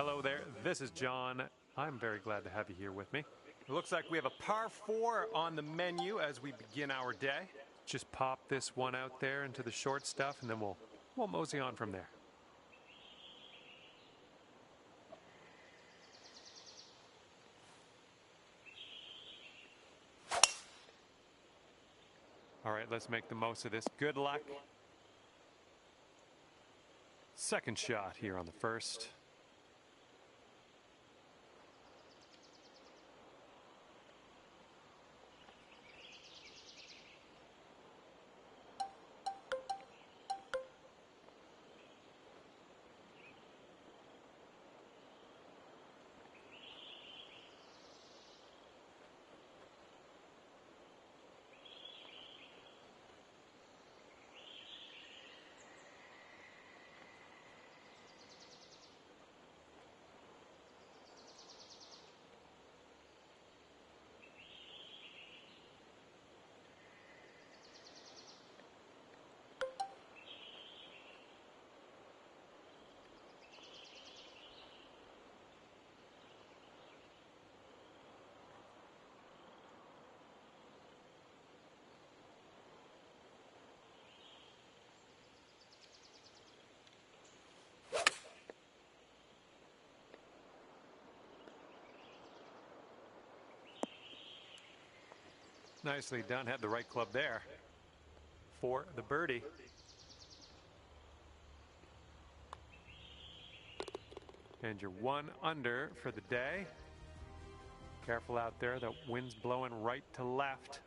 Hello there, this is John. I'm very glad to have you here with me. It looks like we have a par 4 on the menu as we begin our day. Just pop this one out there into the short stuff, and then we'll mosey on from there. All right, let's make the most of this. Good luck. Second shot here on the first. Nicely done, had the right club there for the birdie. And you're 1 under for the day. Careful out there, the wind's blowing right to left.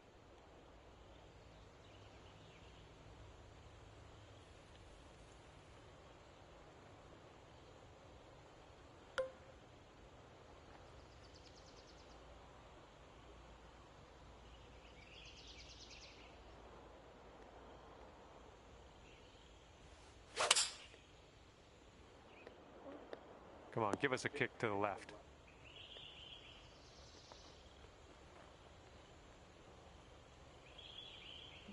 Come on, give us a kick to the left.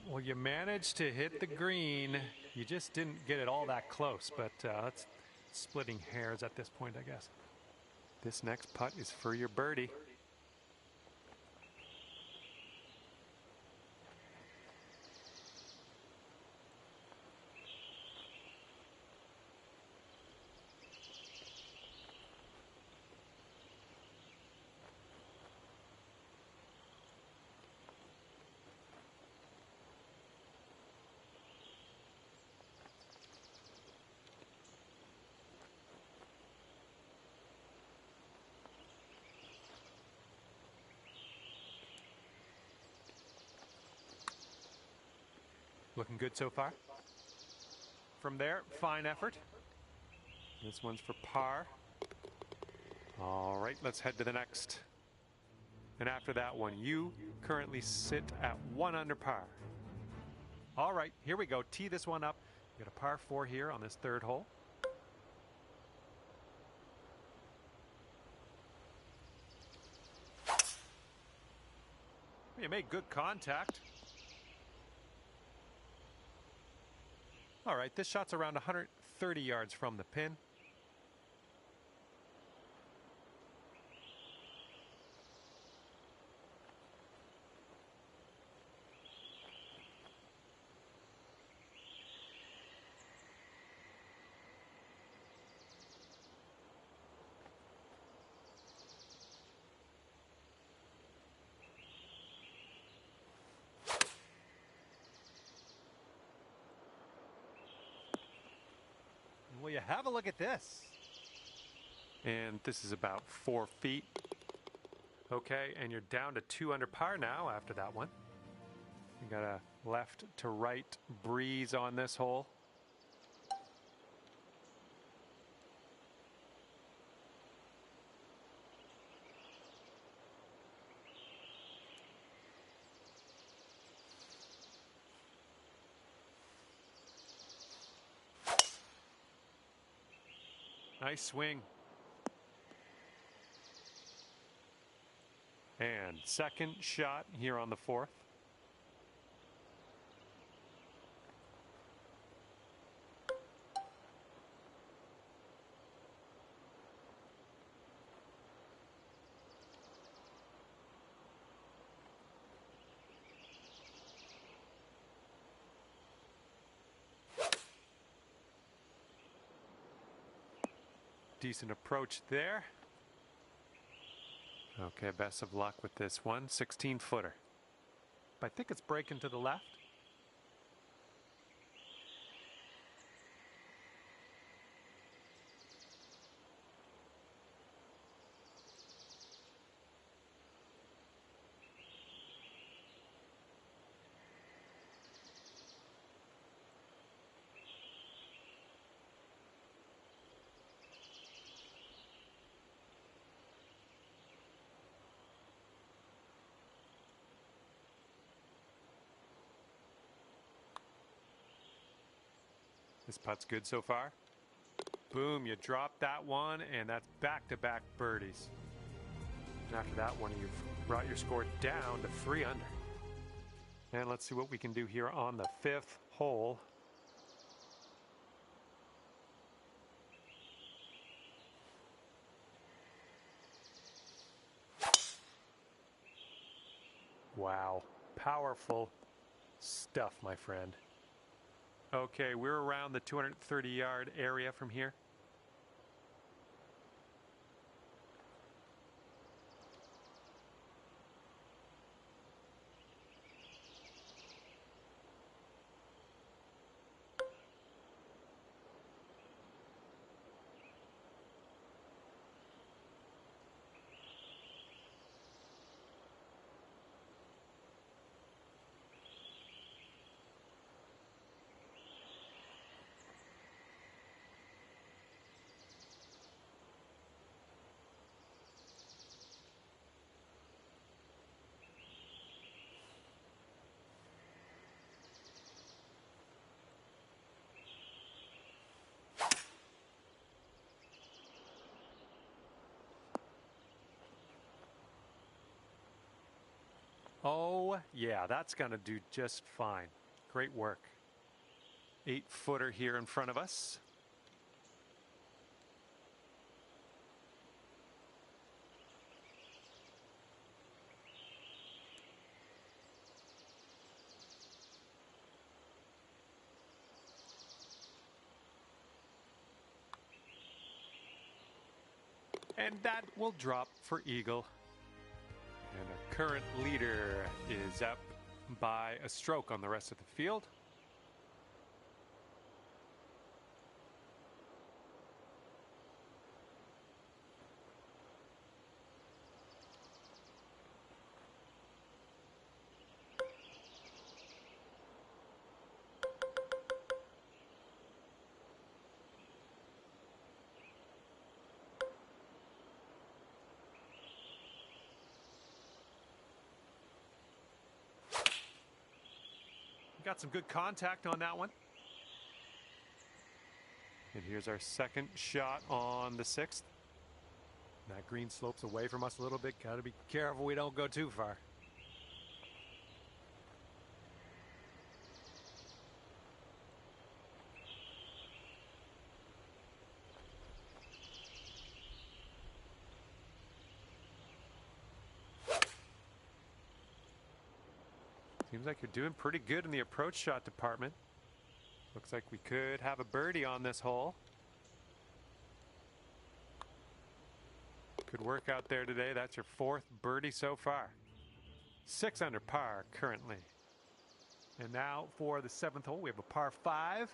Well, you managed to hit the green. You just didn't get it all that close, but that's splitting hairs at this point, I guess. This next putt is for your birdie. Looking good so far. From there, fine effort. This one's for par. All right, let's head to the next. And after that one, you currently sit at 1 under par. All right, here we go. Tee this one up. You got a par 4 here on this third hole. You made good contact. All right, this shot's around 130 yards from the pin. Well, you have a look at this. And this is about 4 feet. Okay, and you're down to 2 under par now after that one. You got a left to right breeze on this hole. Nice swing. And second shot here on the fourth. decent approach there. Okay, best of luck with this one. 16-footer. I think it's breaking to the left. This putt's good so far. Boom, you drop that one, and that's back-to-back birdies. And after that one, you've brought your score down to 3 under. And let's see what we can do here on the 5th hole. Wow, powerful stuff, my friend. Okay, we're around the 230-yard area from here. Oh, yeah, that's going to do just fine. Great work. 8-footer here in front of us. And that will drop for eagle. And our current leader is up by a stroke on the rest of the field. Got some good contact on that one. And here's our second shot on the 6th. That green slopes away from us a little bit. Got to be careful we don't go too far. Seems like you're doing pretty good in the approach shot department. Looks like we could have a birdie on this hole. Good work out there today. That's your 4th birdie so far. 6 under par currently. And now for the 7th hole, we have a par 5.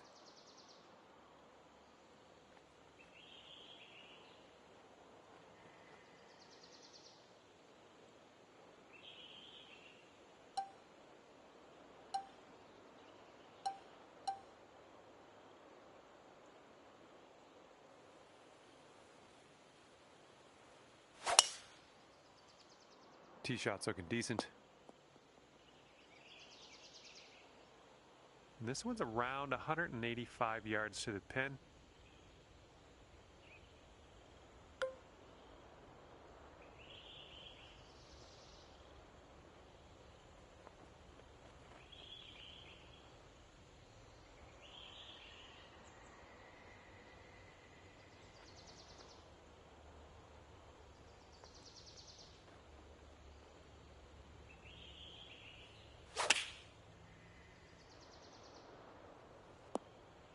Tee shot's looking decent. And this one's around 185 yards to the pin.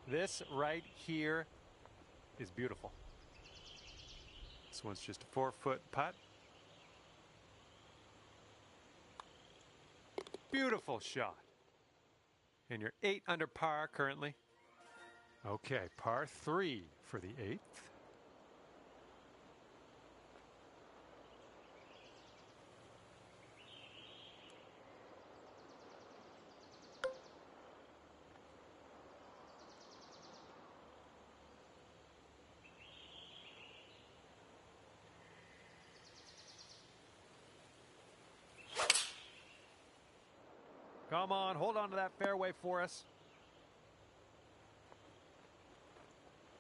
This right here is beautiful. This one's just a 4-foot putt. Beautiful shot. And you're 8 under par currently. Okay, par 3 for the 8th. Come on, hold on to that fairway for us.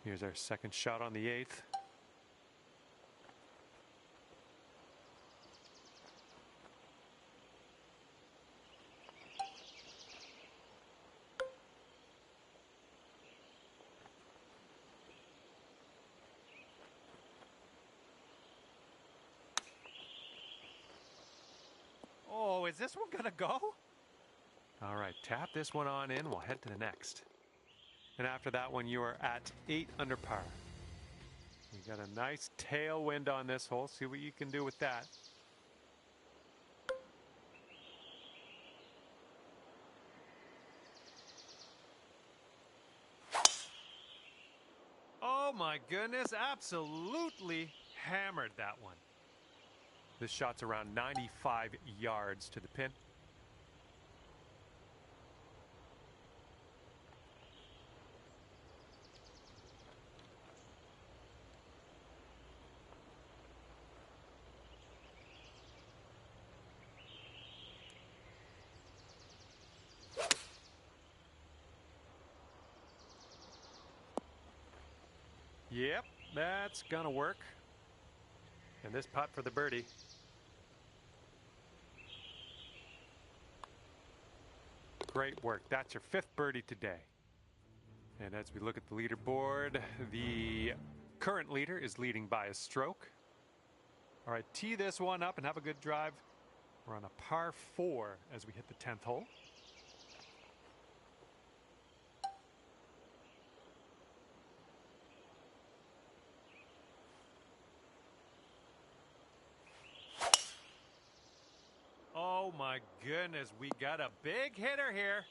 Here's our second shot on the 8th. Oh, is this one gonna go? All right, tap this one on in. We'll head to the next. And after that one, you are at 8 under par. You got a nice tailwind on this hole. See what you can do with that. Oh my goodness, absolutely hammered that one. This shot's around 95 yards to the pin. Yep, that's gonna work. And this putt for the birdie. Great work. That's your 5th birdie today. And as we look at the leaderboard, the current leader is leading by a stroke. All right, tee this one up and have a good drive. We're on a par 4 as we hit the 10th hole. Oh my goodness, we got a big hitter here.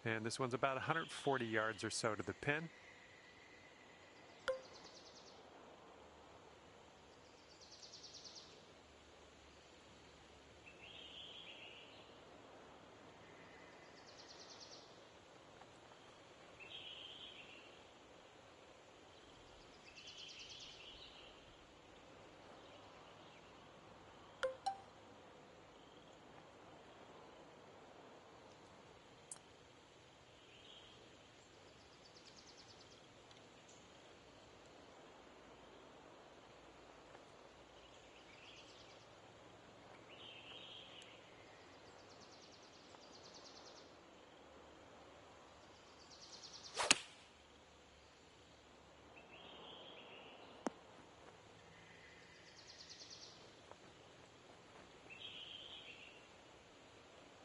And this one's about 140 yards or so to the pin.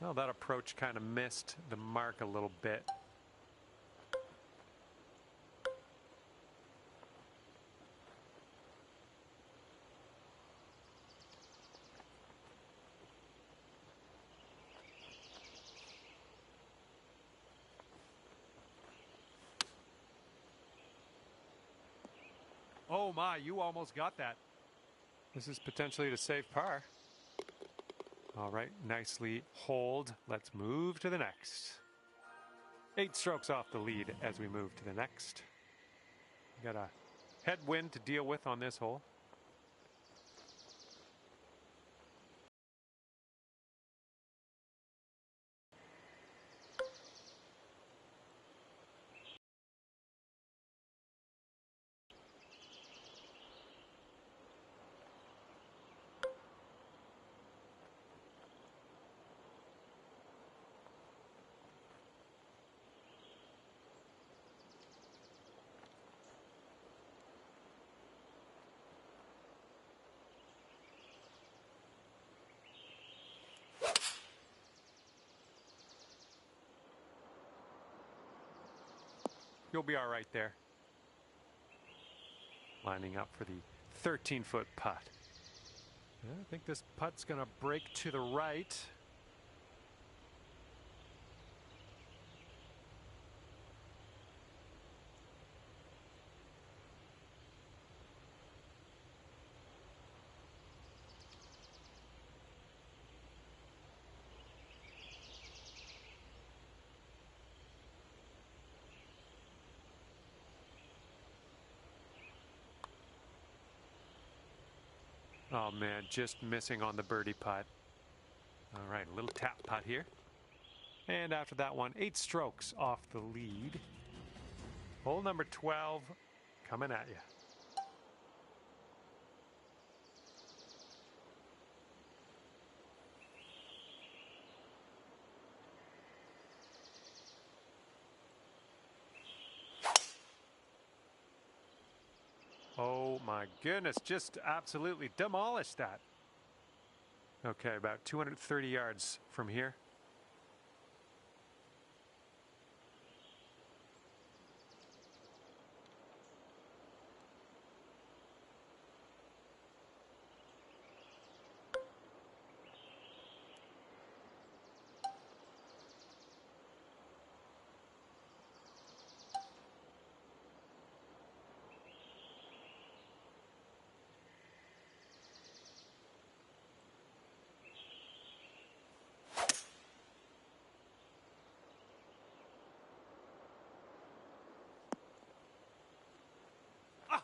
Well, that approach kind of missed the mark a little bit. Oh my, you almost got that. This is potentially to save par. All right, nicely holed. Let's move to the next. 8 strokes off the lead as we move to the next. Got a headwind to deal with on this hole. You'll be all right there. lining up for the 13-foot putt. Yeah, I think this putt's going to break to the right. Oh man, just missing on the birdie putt. All right, a little tap putt here. And after that one, 8 strokes off the lead. Hole number 12 coming at you. Oh my goodness, just absolutely demolished that. Okay, about 230 yards from here.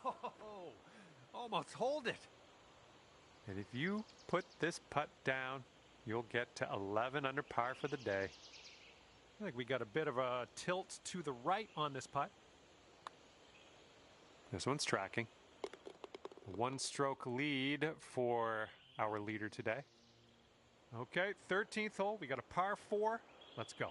Oh, almost hold it. And if you put this putt down, you'll get to 11 under par for the day. I think we got a bit of a tilt to the right on this putt. This one's tracking. 1-stroke lead for our leader today. Okay, 13th hole. We got a par 4. Let's go.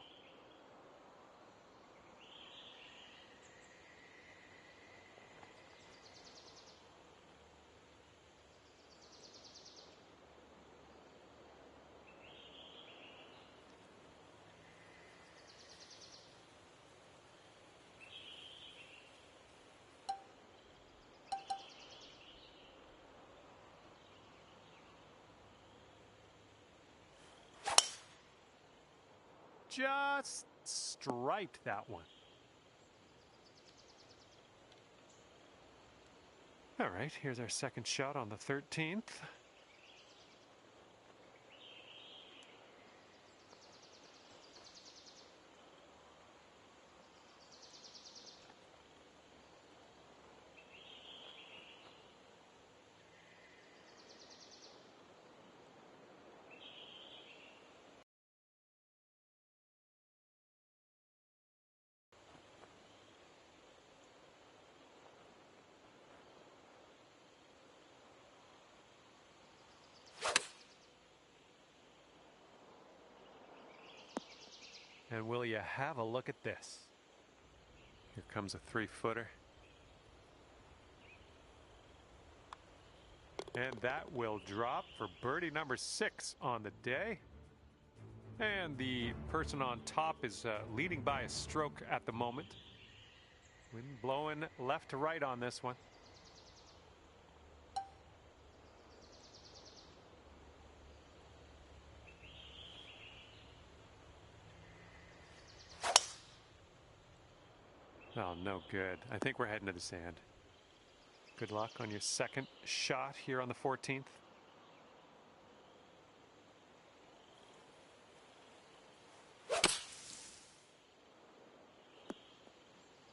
Just striped that one. All right, here's our second shot on the 13th. And will you have a look at this? Here comes a 3-footer. And that will drop for birdie number 6 on the day. And the person on top is leading by a stroke at the moment. Wind blowing left to right on this one. Oh, no good. I think we're heading to the sand. Good luck on your second shot here on the 14th.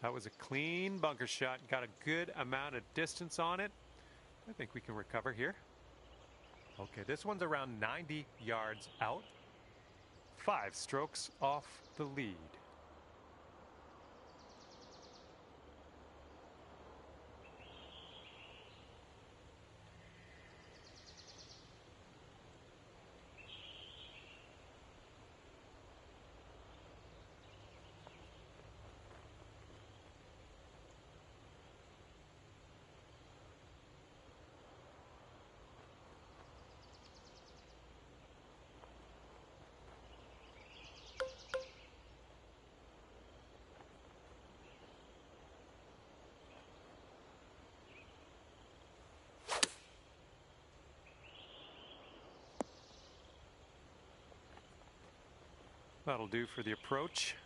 That was a clean bunker shot. Got a good amount of distance on it. I think we can recover here. Okay, this one's around 90 yards out. 5 strokes off the lead. That'll do for the approach.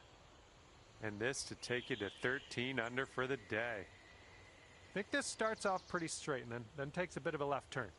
And this to take you to 13 under for the day. I think this starts off pretty straight and then takes a bit of a left turn.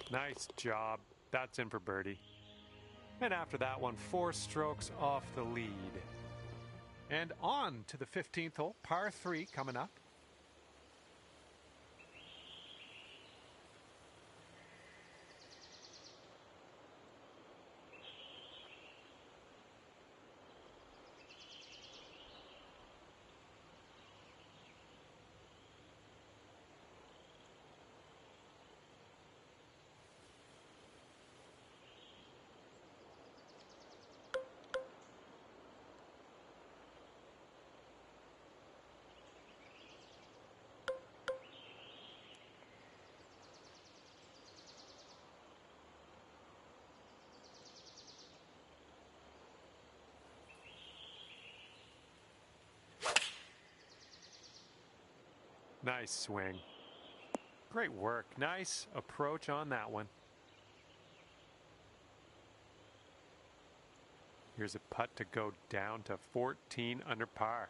Nice job. That's in for birdie. And after that one, 4 strokes off the lead. And on to the 15th hole, par 3 coming up. Nice swing. Great work. Nice approach on that one. Here's a putt to go down to 14 under par.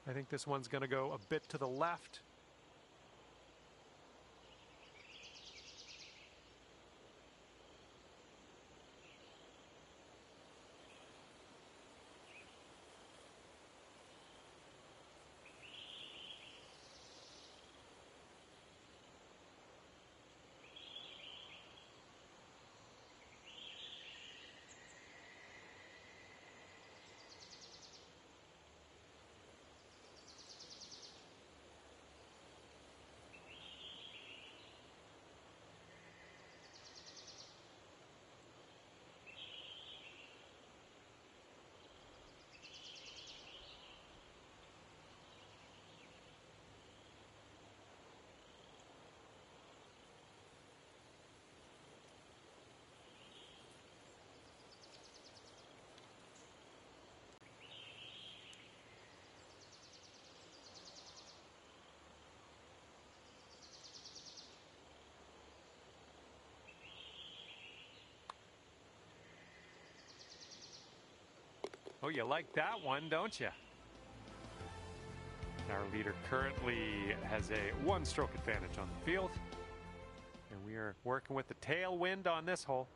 I think this one's going to go a bit to the left. Oh, you like that one, don't you? Our leader currently has a 1-stroke advantage on the field. And we are working with the tailwind on this hole.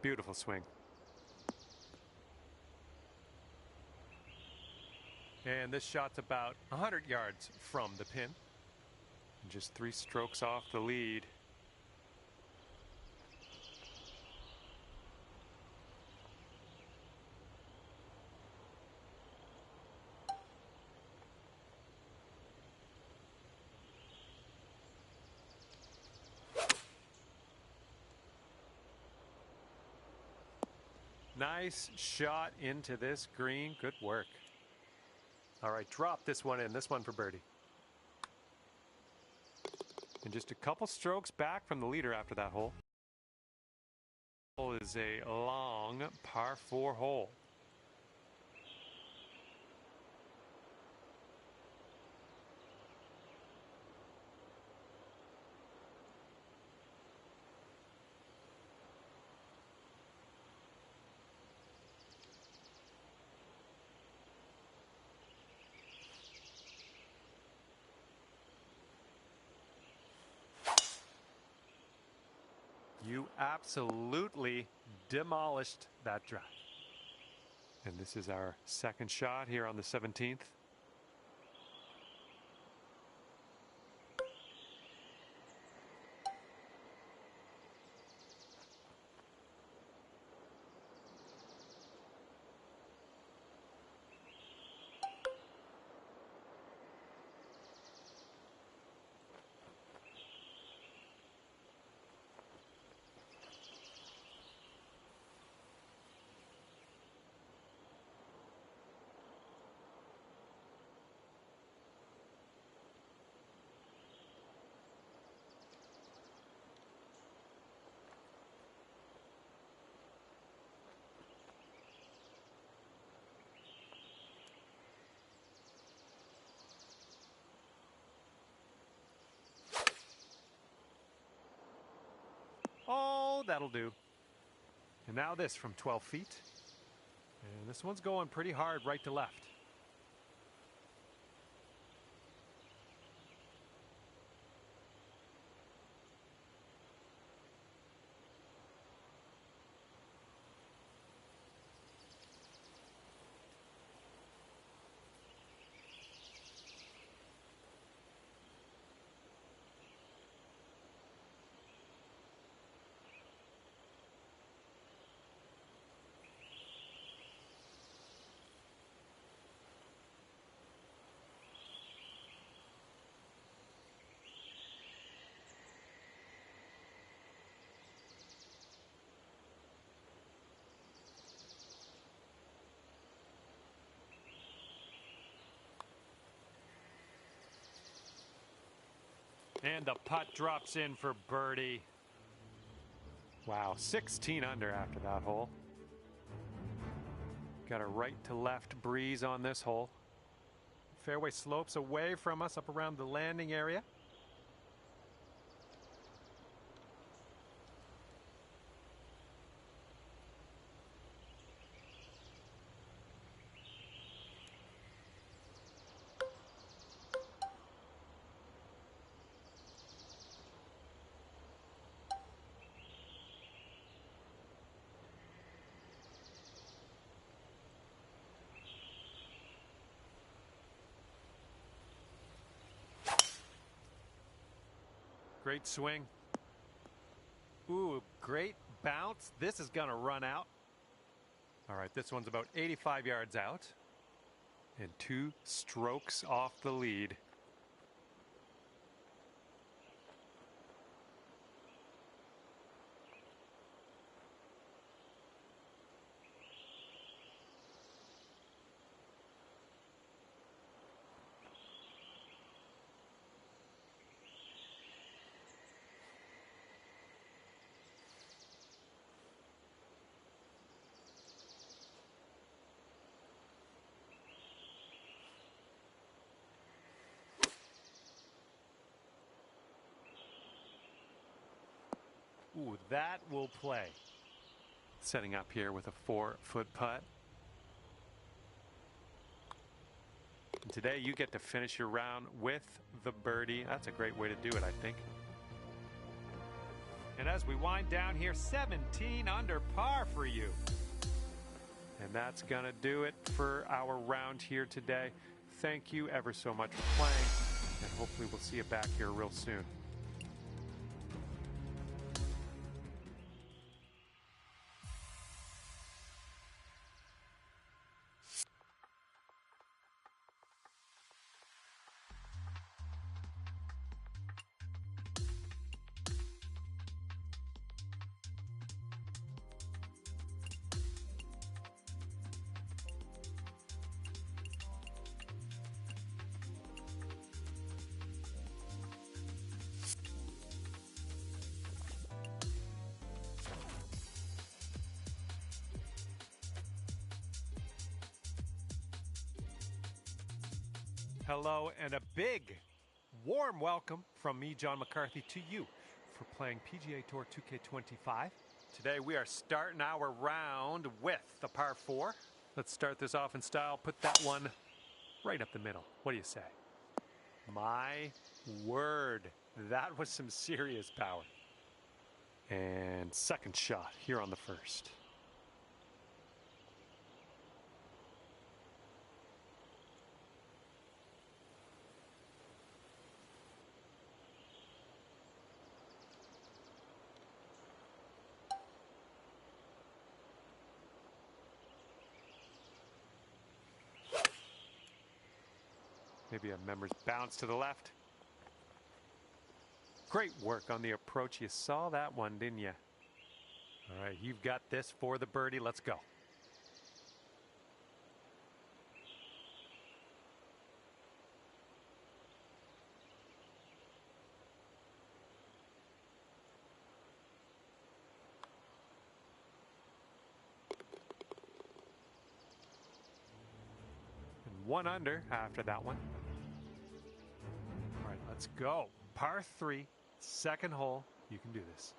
Beautiful swing. And this shot's about 100 yards from the pin. And just 3 strokes off the lead. Nice shot into this green. Good work. All right, drop this one in. This one for birdie. And just a couple strokes back from the leader after that hole. Hole is a long par 4 hole. You absolutely demolished that drive. And this is our second shot here on the 17th. Oh, that'll do. And now this from 12 feet. And this one's going pretty hard right to left. And the putt drops in for birdie. Wow, 16 under after that hole. Got a right to left breeze on this hole. Fairway slopes away from us up around the landing area. Great swing. Ooh, great bounce. This is going to run out. All right, this one's about 85 yards out. And 2 strokes off the lead. Ooh, that will play. Setting up here with a 4-foot putt. And today you get to finish your round with the birdie. That's a great way to do it, I think. And as we wind down here, 17 under par for you. And that's going to do it for our round here today. Thank you ever so much for playing, and hopefully we'll see you back here real soon. Hello and a big, warm welcome from me, John McCarthy, to you for playing PGA Tour 2K25. Today we are starting our round with the par 4. Let's start this off in style. Put that one right up the middle. What do you say? My word, that was some serious power. And second shot here on the first. Maybe a member's bounce to the left. Great work on the approach. You saw that one, didn't you? All right, you've got this for the birdie. Let's go. And 1 under after that one. All right, let's go. Par 3, second hole. You can do this.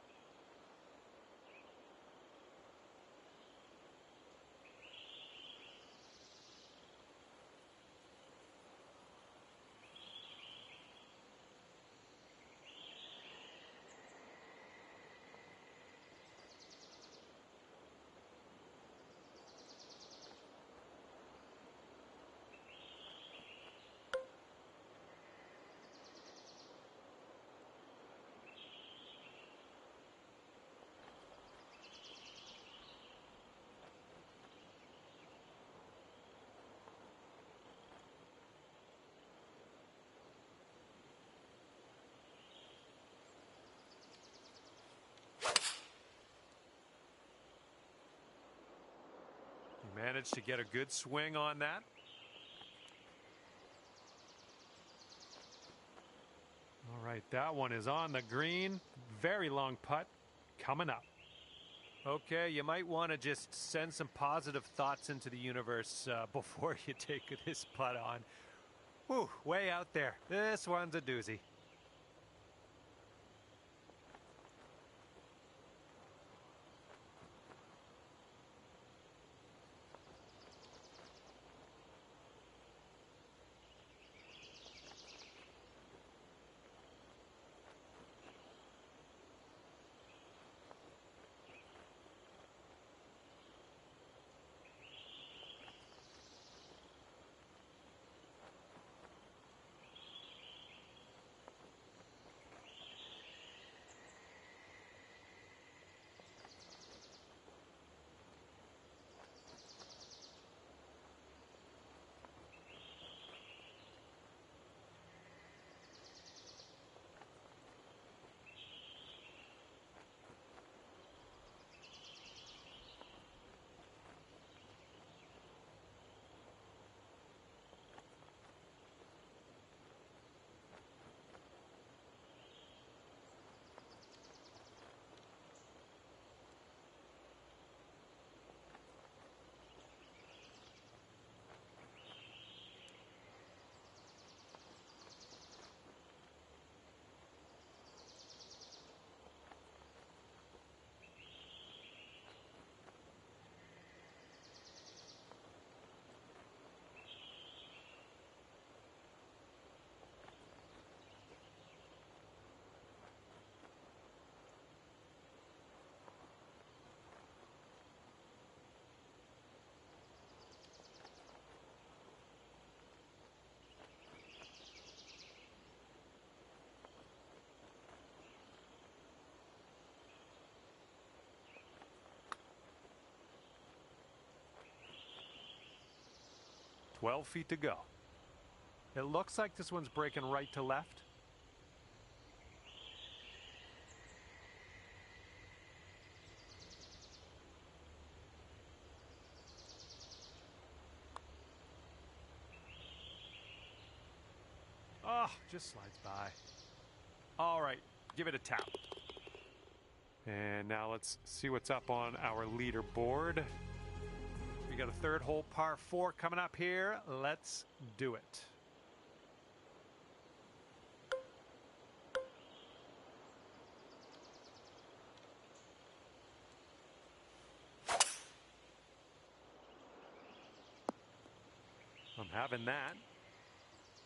You managed to get a good swing on that. All right, that one is on the green. Very long putt coming up. Okay, you might want to just send some positive thoughts into the universe before you take this putt on. Whew, way out there. This one's a doozy. Twelve feet to go. It looks like this one's breaking right to left. Oh, just slides by. All right, give it a tap. And now let's see what's up on our leaderboard. We got a third hole par 4 coming up here. Let's do it. having that.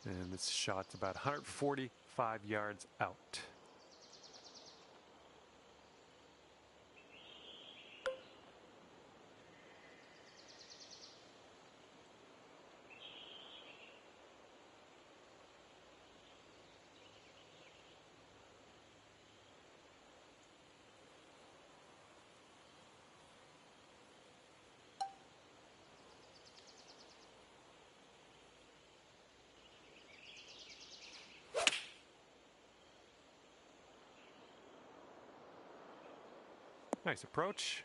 And this shot's about 145 yards out. Nice approach.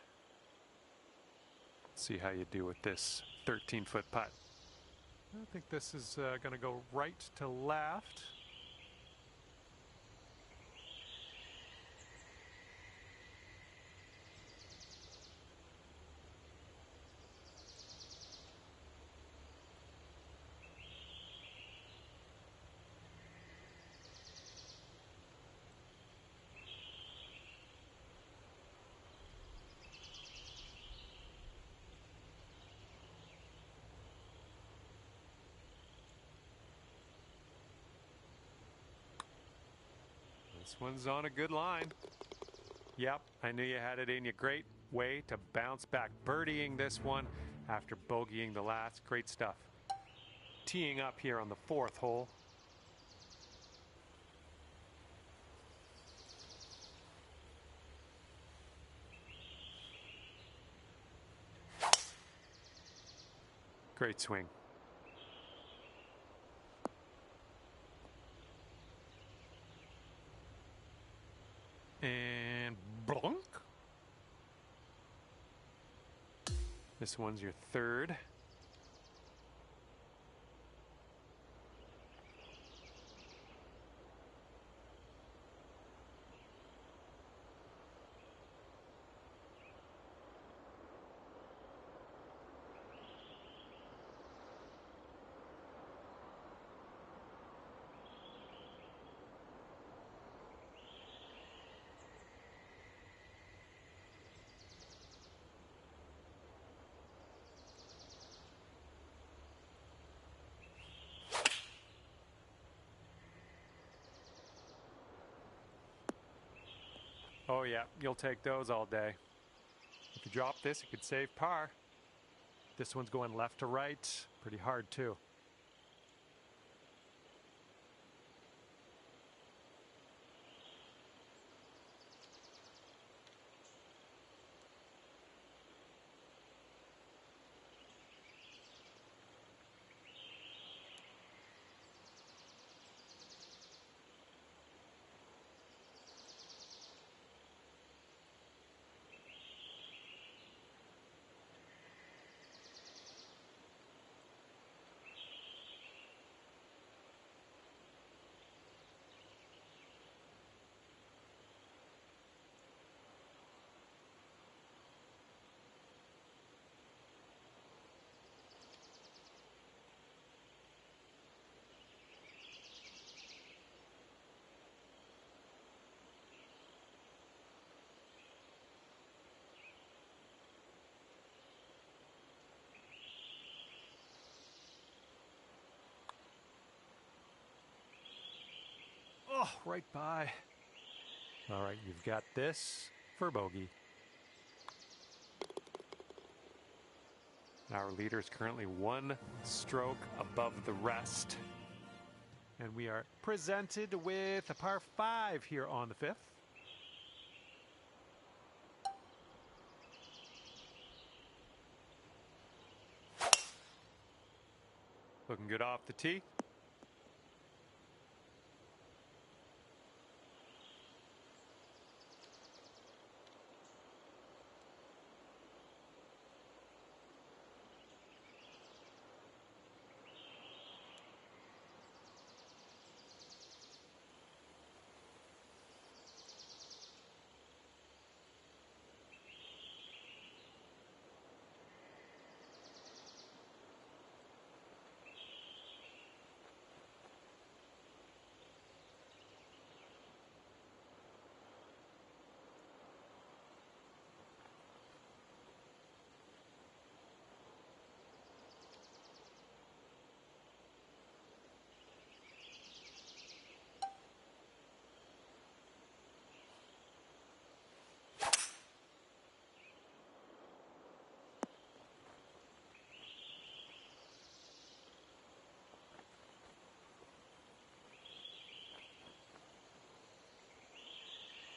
Let's see how you do with this 13-foot putt. I think this is going to go right to left. This one's on a good line. Yep, I knew you had it in you. Great way to bounce back. Birdieing this one after bogeying the last. Great stuff. Teeing up here on the 4th hole. Great swing. And blunk. This one's your 3rd. Oh yeah, you'll take those all day. If you drop this, it could save par. This one's going left to right. Pretty hard too. Oh, right by. All right, you've got this for bogey. Our leader is currently 1 stroke above the rest. And we are presented with a par 5 here on the 5th. Looking good off the tee.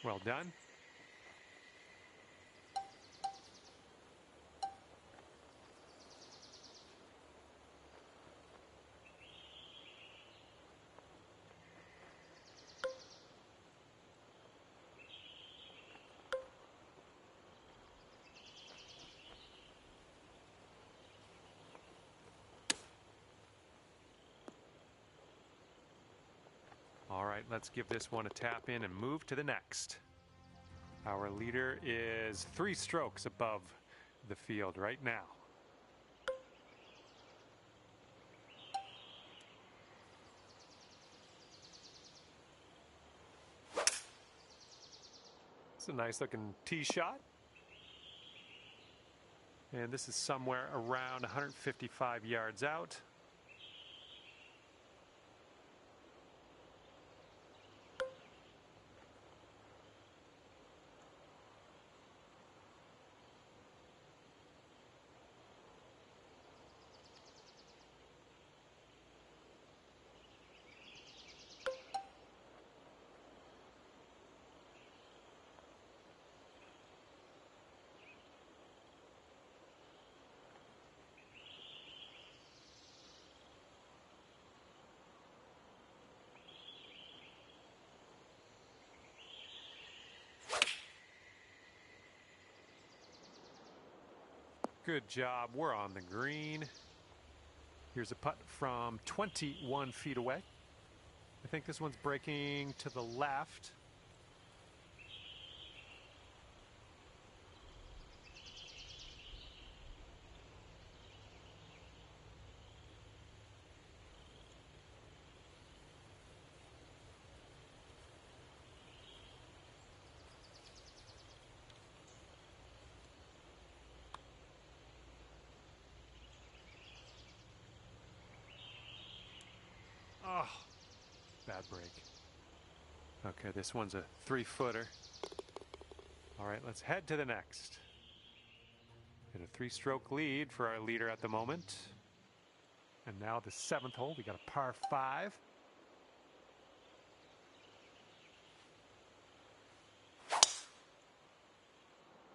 Well done. All right, let's give this one a tap in and move to the next. Our leader is 3 strokes above the field right now. It's a nice looking tee shot. And this is somewhere around 155 yards out. Good job. We're on the green. Here's a putt from 21 feet away. I think this one's breaking to the left. Oh, bad break. Okay, this one's a 3-footer. All right, let's head to the next. And a 3-stroke lead for our leader at the moment. And now the 7th hole, we got a par 5.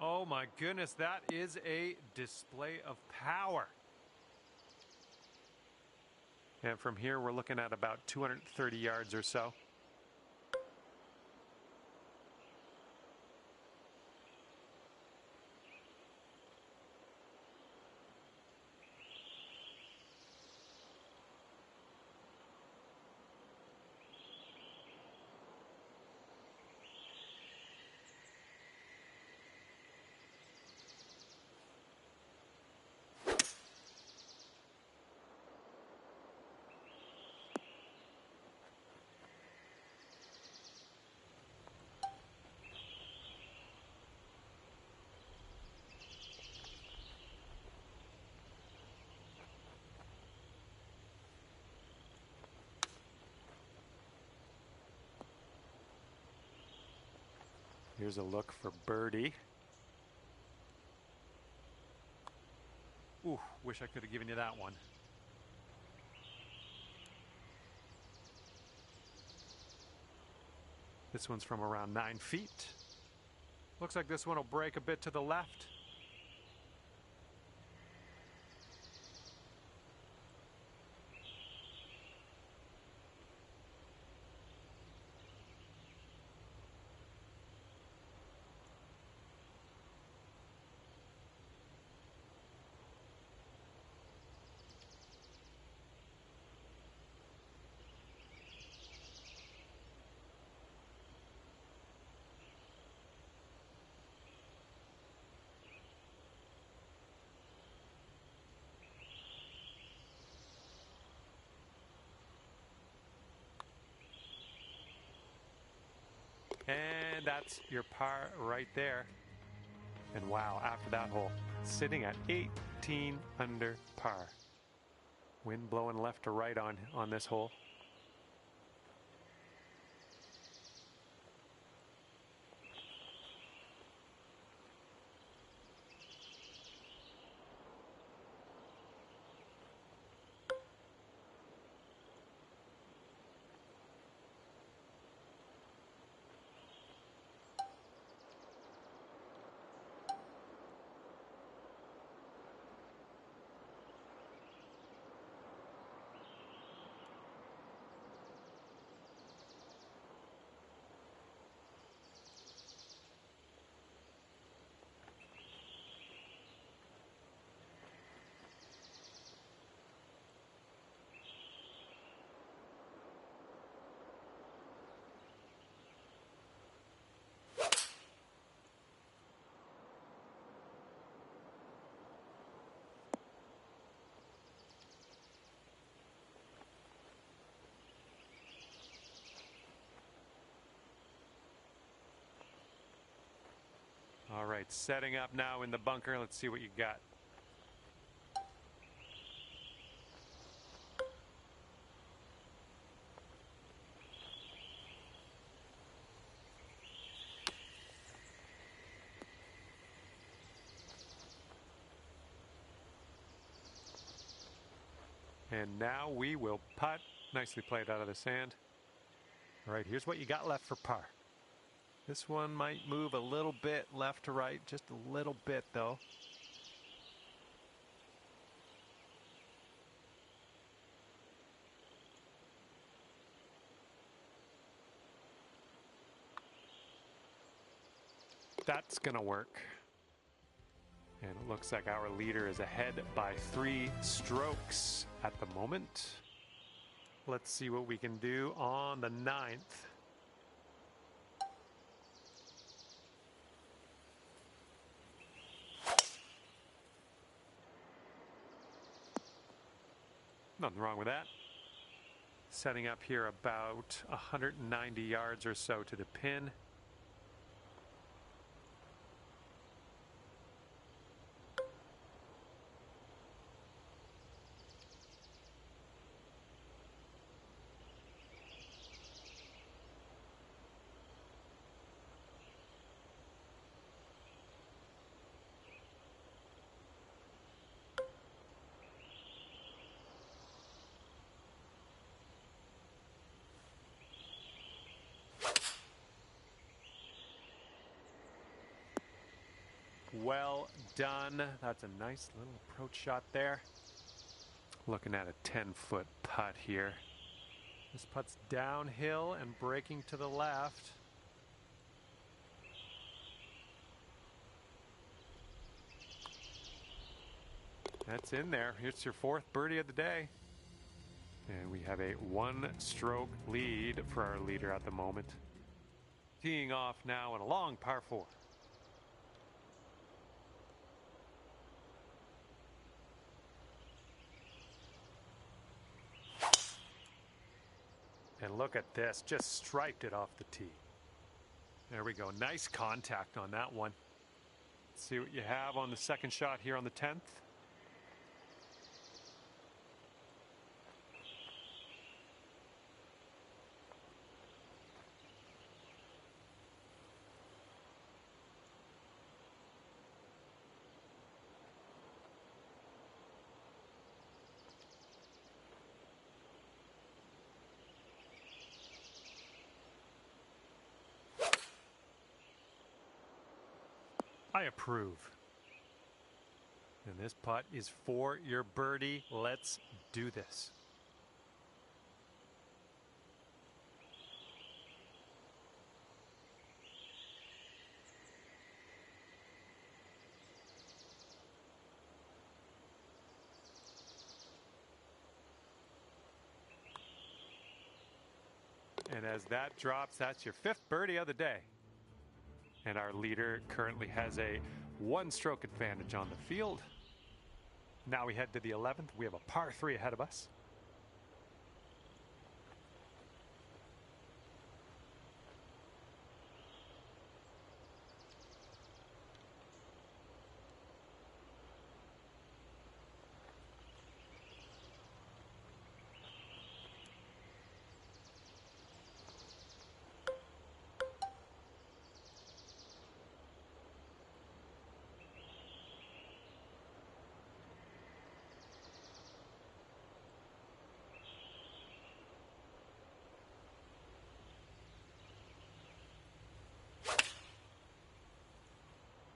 Oh my goodness, that is a display of power. And from here, we're looking at about 230 yards or so. Here's a look for birdie. Ooh, wish I could have given you that one. This one's from around 9 feet. Looks like this one will break a bit to the left. And that's your par right there. And wow, after that hole, sitting at 18 under par. Wind blowing left to right on this hole. All right, setting up now in the bunker. Let's see what you got. And now we will putt. Nicely played out of the sand. All right, here's what you got left for par. This one might move a little bit left to right, just a little bit though. That's gonna work. And it looks like our leader is ahead by 3 strokes at the moment. Let's see what we can do on the 9th. Nothing wrong with that. Setting up here about 190 yards or so to the pin. Well done. That's a nice little approach shot there. Looking at a 10-foot putt here. This putt's downhill and breaking to the left. That's in there. It's your 4th birdie of the day. And we have a 1-stroke lead for our leader at the moment. Teeing off now in a long par 4. And look at this, just striped it off the tee. There we go, nice contact on that one. Let's see what you have on the second shot here on the 10th. I approve. And this putt is for your birdie. Let's do this. And as that drops, that's your 5th birdie of the day. And our leader currently has a 1-stroke advantage on the field. Now we head to the 11th. We have a par 3 ahead of us.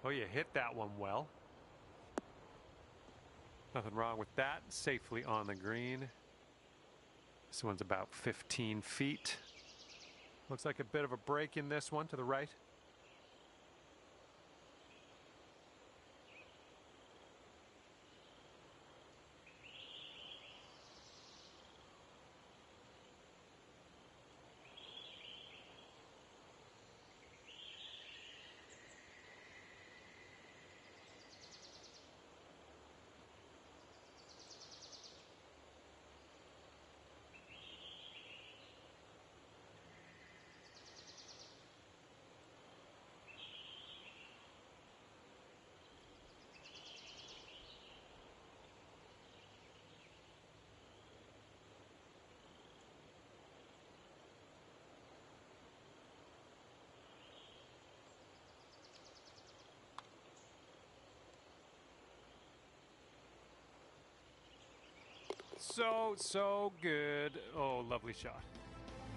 Oh, you hit that one well. Nothing wrong with that. Safely on the green. This one's about 15 feet. Looks like a bit of a break in this one to the right. So good. Oh, lovely shot.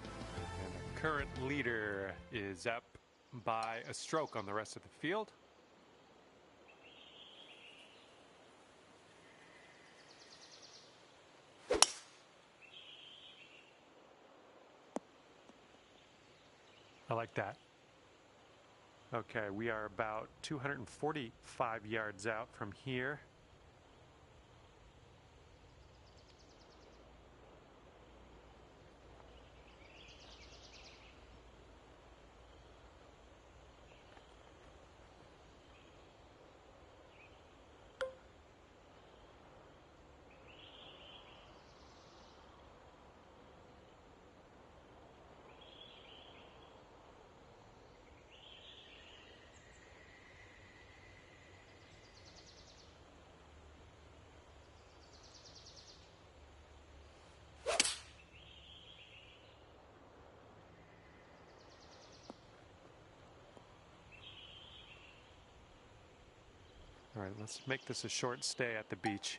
And our current leader is up by a stroke on the rest of the field. I like that. Okay, we are about 245 yards out from here. All right, let's make this a short stay at the beach.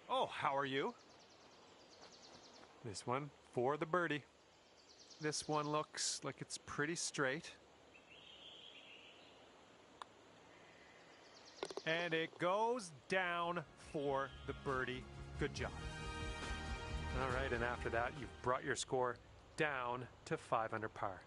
Oh, how are you? This one for the birdie. This one looks like it's pretty straight. And it goes down for the birdie. Good job. All right, and after that, you've brought your score down to 5 under par.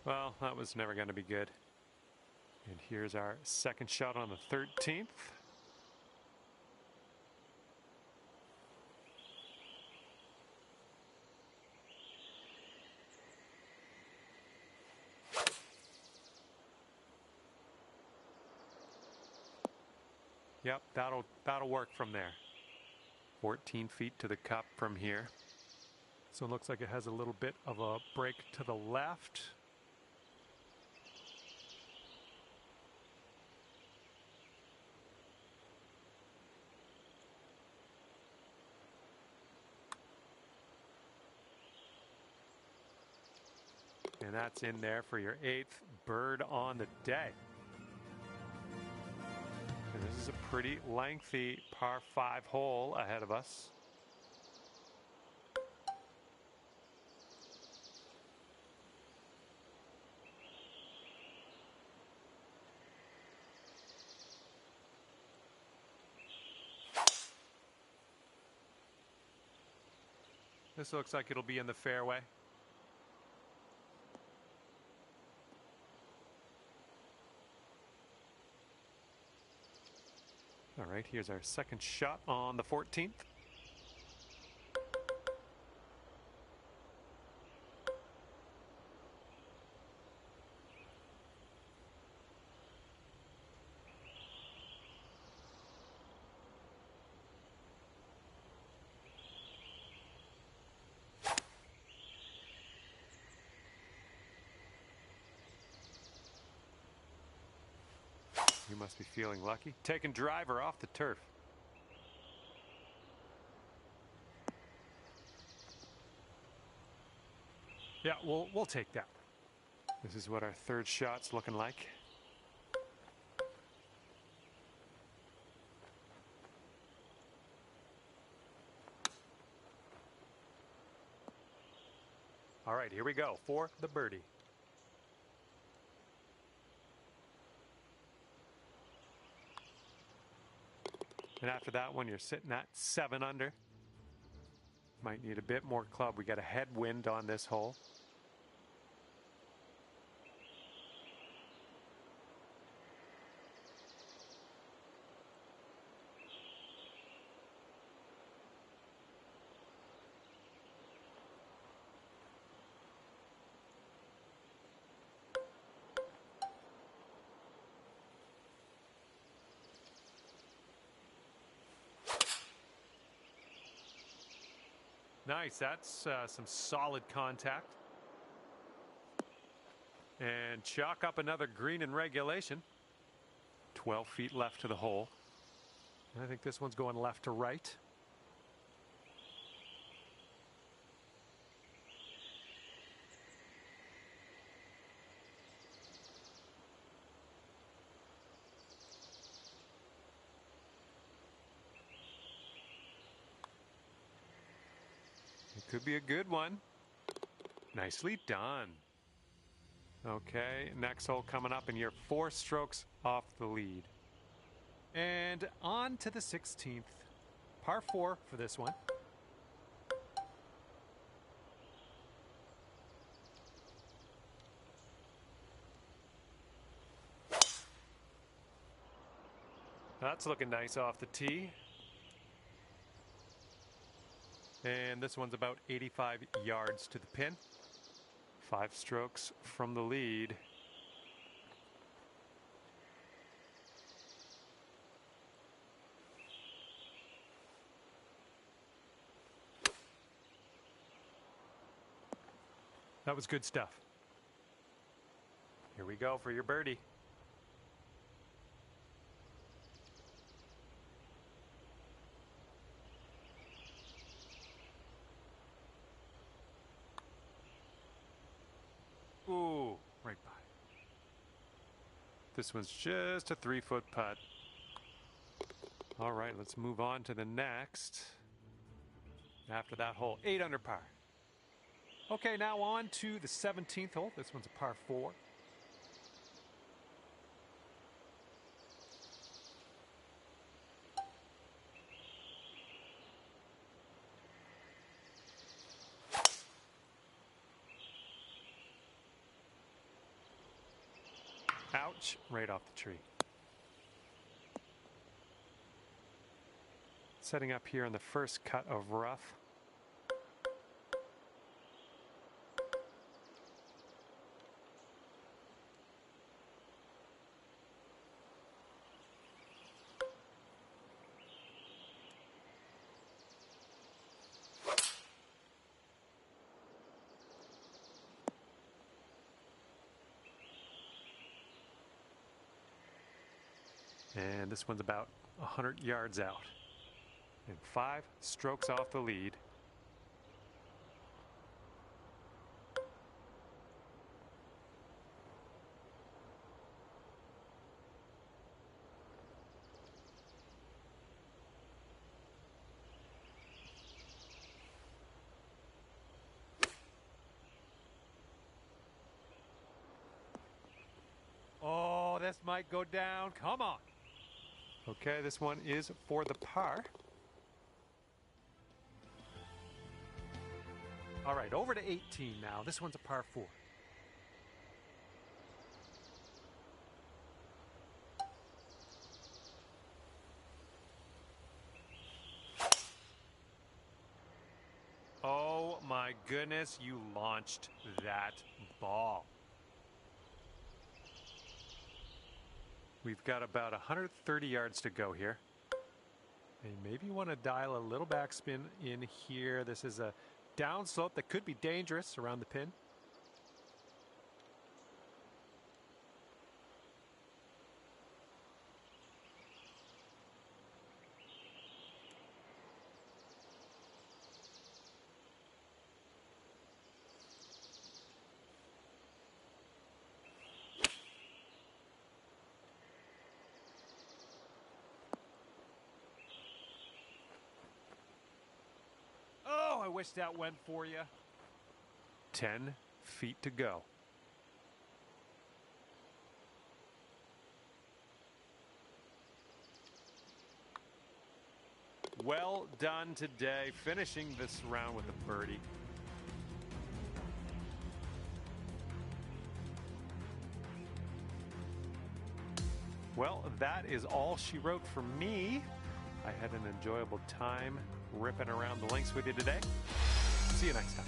Well, that was never going to be good. And here's our second shot on the 13th. Yep, that'll work from there. 14 feet to the cup from here. So it looks like it has a little bit of a break to the left. And that's in there for your 8th bird on the day. And this is a pretty lengthy par 5 hole ahead of us. This looks like it'll be in the fairway. All right, here's our second shot on the 14th. You must be feeling lucky. Taking driver off the turf. Yeah, we'll take that. This is what our third shot's looking like. All right, here we go for the birdie. And after that one, you're sitting at 7 under. Might need a bit more club. We got a headwind on this hole. Nice. That's some solid contact. And chalk up another green in regulation. 12 feet left to the hole. I think this one's going left to right. It could be a good one. Nicely done. Okay, next hole coming up, and you're 4 strokes off the lead. And on to the 16th. Par 4 for this one. That's looking nice off the tee. And this one's about 85 yards to the pin. 5 strokes from the lead. That was good stuff. Here we go for your birdie. Ooh, right by. This one's just a 3-foot putt. All right, let's move on to the next. After that hole, 8 under par. Okay, now on to the 17th hole. This one's a par 4. Ouch, right off the tree. Setting up here on the first cut of rough. And this one's about 100 yards out. And 5 strokes off the lead. Oh, this might go down. Come on. Okay, this one is for the par. All right, over to 18 now. This one's a par 4. Oh my goodness, you launched that ball. We've got about 130 yards to go here. And maybe you want to dial a little backspin in here. This is a downslope that could be dangerous around the pin. Oh, I wish that went for you. 10 feet to go. Well done today, finishing this round with a birdie. Well, that is all she wrote for me. I had an enjoyable time ripping around the links with you today. See you next time.